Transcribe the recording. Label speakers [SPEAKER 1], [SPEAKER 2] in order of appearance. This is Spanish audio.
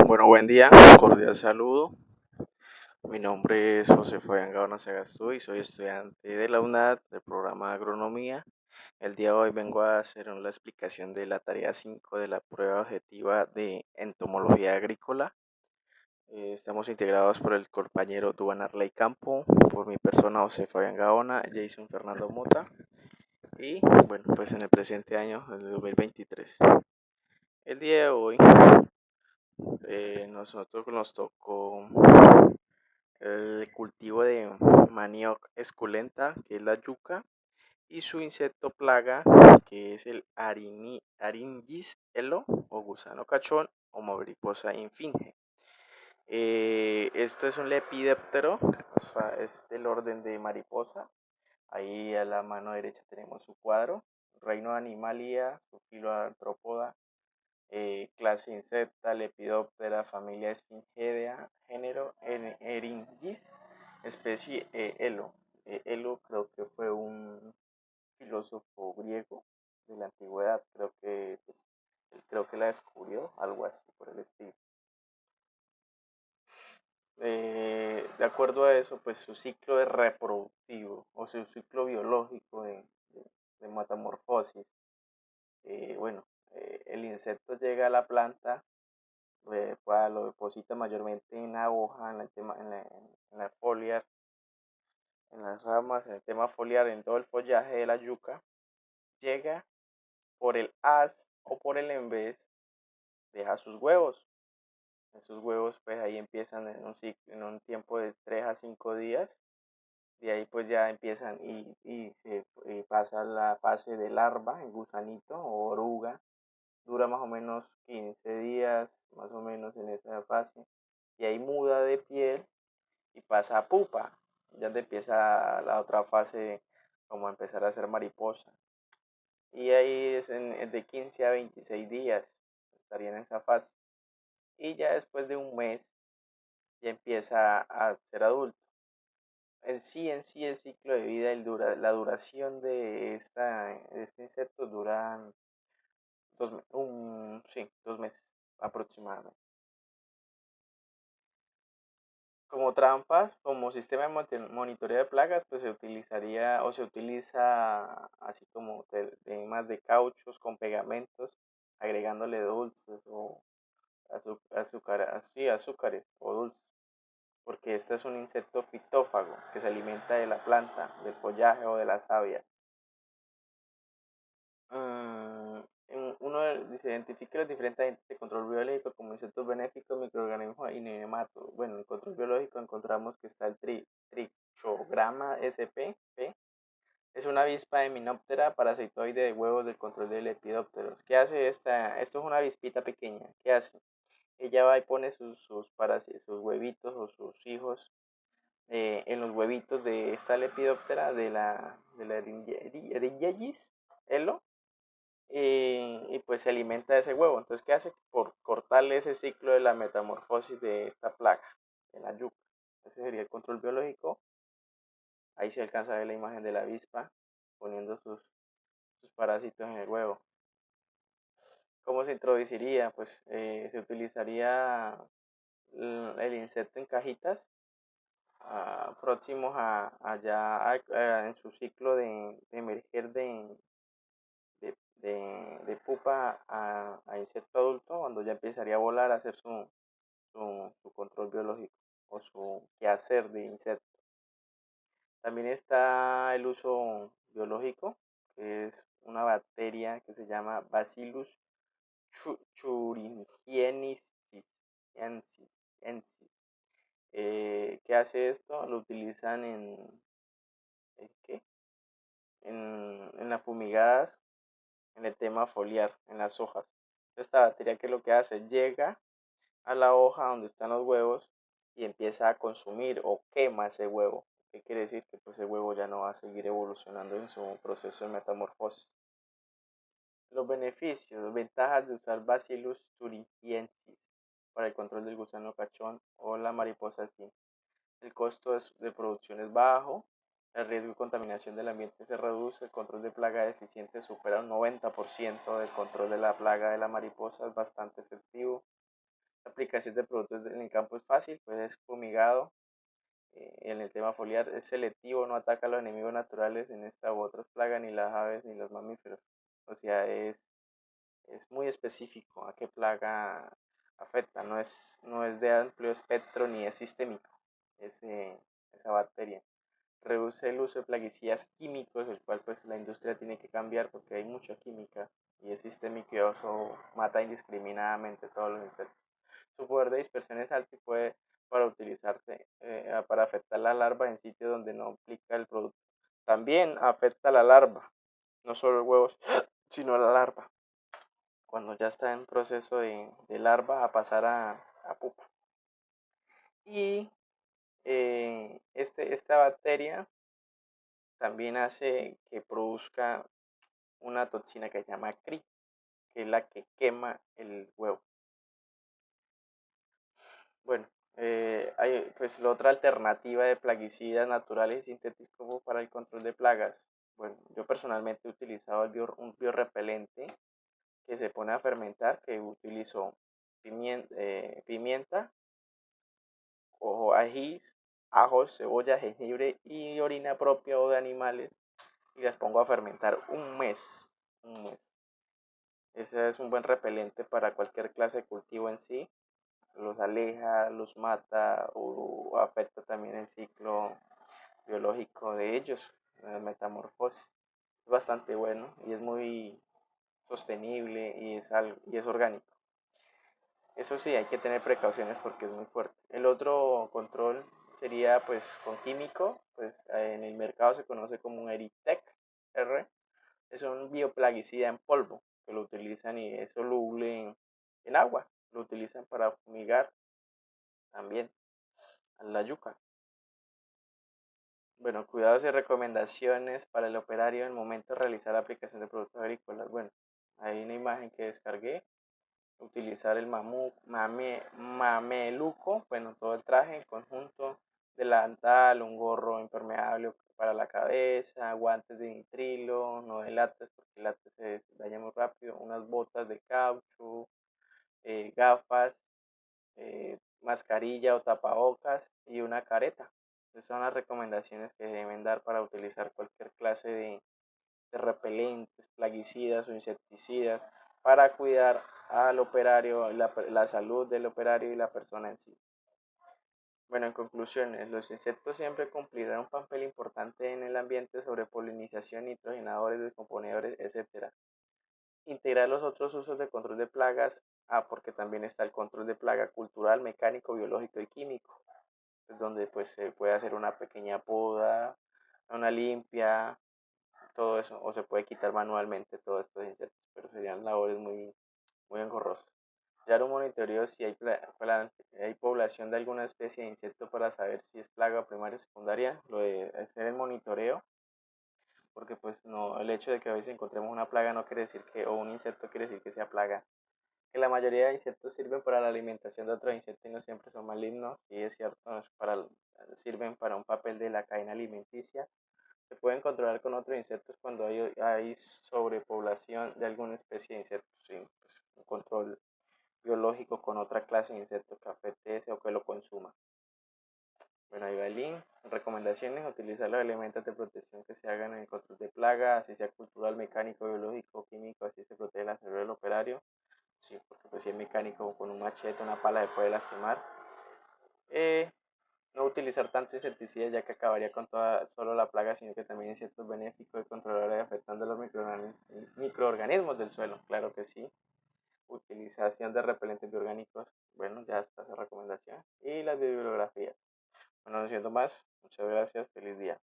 [SPEAKER 1] Bueno, buen día, cordial saludo. Mi nombre es José Fabián Gaona Sagastú y soy estudiante de la UNAD del programa de Agronomía. El día de hoy vengo a hacer la explicación de la tarea 5 de la prueba objetiva de entomología agrícola. Estamos integrados por el compañero Duan Arley Campo, por mi persona José Fabián Gaona, Jason Fernando Mota y bueno, pues en el presente año, en el 2023. El día de hoy nosotros nos tocó el cultivo de manioc esculenta, que es la yuca, y su insecto plaga, que es el Aringis elo o gusano cachón o mariposa infinge. Esto es un lepidóptero, o sea, es del orden de mariposa. Ahí a la mano derecha tenemos su cuadro, reino Animalia, su filo artrópoda, clase insecta, lepidóptera, familia Esfingedea, género Eringis, especie Elo. Elo creo que fue un filósofo griego de la antigüedad, creo que la descubrió, algo así por el estilo. De acuerdo a eso, pues su ciclo de reproductivo o su ciclo biológico de metamorfosis, bueno, el insecto llega a la planta, lo deposita mayormente en la hoja, en la foliar, en las ramas, en el tema foliar, en todo el follaje de la yuca, llega por el haz o por el envés, deja sus huevos. Esos huevos pues ahí empiezan en un tiempo de 3 a 5 días. De ahí pues ya empiezan y se pasa la fase de larva, el gusanito o oruga. Dura más o menos 15 días, más o menos en esa fase. Y ahí muda de piel y pasa a pupa. Ya te empieza la otra fase, como a empezar a ser mariposa. Y ahí es de 15 a 26 días, estaría en esa fase. Y ya después de un mes ya empieza a ser adulto. En sí el ciclo de vida, la duración de este insecto dura 2 meses aproximadamente. Como trampas, como sistema de monitoreo de plagas, pues se utilizaría o se utiliza así como temas de cauchos con pegamentos, agregándole dulces o azúcares o dulces, porque este es un insecto fitófago que se alimenta de la planta, del follaje o de la savia. Se identifica los diferentes agentes de control biológico como insectos benéficos, microorganismos y nematos. Bueno, en el control biológico encontramos que está el Trichograma sp. Es una avispa himenóptera parasitoide de huevos del control de lepidópteros. ¿Qué hace esta? Esto es una avispita pequeña. ¿Qué hace? Ella va y pone sus huevitos o sus hijos en los huevitos de esta lepidóptera de la Erigis elo, y pues se alimenta de ese huevo. Entonces, ¿qué hace? Por cortarle ese ciclo de la metamorfosis de esta plaga, de la yuca. Ese sería el control biológico. Ahí se alcanza a ver la imagen de la avispa poniendo sus parásitos en el huevo. ¿Cómo se introduciría? Pues se utilizaría el insecto en cajitas próximos en su ciclo de emerger de pupa a insecto adulto, cuando ya empezaría a volar a hacer su control biológico o su quehacer de insecto. También está el uso biológico, que es una bacteria que se llama Bacillus thuringiensis. ¿Qué hace esto? Lo utilizan ¿qué? En las fumigadas, en el tema foliar, en las hojas. Esta bacteria, que lo que hace, llega a la hoja donde están los huevos y empieza a consumir o quema ese huevo. ¿Qué quiere decir? Que pues el huevo ya no va a seguir evolucionando en su proceso de metamorfosis. Los beneficios, ventajas de usar Bacillus thuringiensis para el control del gusano cachón o la mariposa espina. El costo de producción es bajo, el riesgo de contaminación del ambiente se reduce, el control de plaga deficiente supera un 90% del control de la plaga de la mariposa, es bastante efectivo. La aplicación de productos en el campo es fácil, pues es fumigado. En el tema foliar es selectivo, no ataca a los enemigos naturales en esta u otras plagas, ni las aves ni los mamíferos. O sea, es muy específico a qué plaga afecta, no es de amplio espectro ni es sistémico esa bacteria. Reduce el uso de plaguicidas químicos, el cual pues la industria tiene que cambiar porque hay mucha química y es sistémico y eso mata indiscriminadamente todos los insectos. Su poder de dispersión es alto y puede para utilizarse para afectar la larva en sitios donde no aplica el producto. También afecta a la larva, no solo los huevos, sino a la larva, cuando ya está en proceso de larva a pasar a pupa. Y esta bacteria también hace que produzca una toxina que se llama CRI, que es la que quema el huevo. Bueno, hay pues la otra alternativa de plaguicidas naturales y sintéticos para el control de plagas. Bueno, yo personalmente he utilizado un biorrepelente que se pone a fermentar, que utilizo pimienta, ojo, ajos, cebolla, jengibre y orina propia o de animales y las pongo a fermentar un mes. Un mes. Ese es un buen repelente para cualquier clase de cultivo en sí. Los aleja, los mata o afecta también el ciclo biológico de ellos, la metamorfosis. Es bastante bueno y es muy sostenible y es orgánico. Eso sí, hay que tener precauciones porque es muy fuerte. El otro control sería pues con químico, pues en el mercado se conoce como un Eritec R. Es un bioplaguicida en polvo que lo utilizan y es soluble en agua. Lo utilizan para fumigar también a la yuca. Bueno, cuidados y recomendaciones para el operario en el momento de realizar la aplicación de productos agrícolas. Bueno, hay una imagen que descargué. Utilizar el mameluco, bueno, todo el traje en conjunto, delantal, un gorro impermeable para la cabeza, guantes de nitrilo, no de látex porque el látex se daña muy rápido, unas botas de caucho, gafas, mascarilla o tapabocas y una careta. Esas son las recomendaciones que deben dar para utilizar cualquier clase de repelentes, plaguicidas o insecticidas para cuidar al operario, la salud del operario y la persona en sí. Bueno, en conclusiones, los insectos siempre cumplirán un papel importante en el ambiente sobre polinización, nitrogenadores, descomponedores, etc. Integrar los otros usos de control de plagas, porque también está el control de plaga cultural, mecánico, biológico y químico, es donde pues se puede hacer una pequeña poda, una limpia, todo eso, o se puede quitar manualmente todos estos insectos, pero serían labores muy engorrosas. Ya un monitoreo si hay población de alguna especie de insecto para saber si es plaga primaria o secundaria, lo de hacer el monitoreo, porque pues no, el hecho de que a veces encontremos una plaga no quiere decir que, o un insecto quiere decir que sea plaga. Que la mayoría de insectos sirven para la alimentación de otros insectos y no siempre son malignos, y es cierto, sirven para un papel de la cadena alimenticia. Se pueden controlar con otros insectos cuando hay sobrepoblación de alguna especie de insectos, sí, pues, un control biológico con otra clase de insectos que afecte ese o que lo consuma. Bueno, ahí va el link. Recomendaciones: utilizar los elementos de protección que se hagan en el control de plagas, así sea cultural, mecánico, biológico, químico, así se protege la salud del operario. Sí, porque pues si es mecánico con un machete, una pala se puede lastimar. No utilizar tanto insecticida ya que acabaría con toda solo la plaga, sino que también insectos benéficos y controladores afectando a los microorganismos del suelo, claro que sí. Utilización de repelentes biorgánicos, bueno, ya está esa recomendación. Y las bibliografías. Bueno, no siendo más, muchas gracias, feliz día.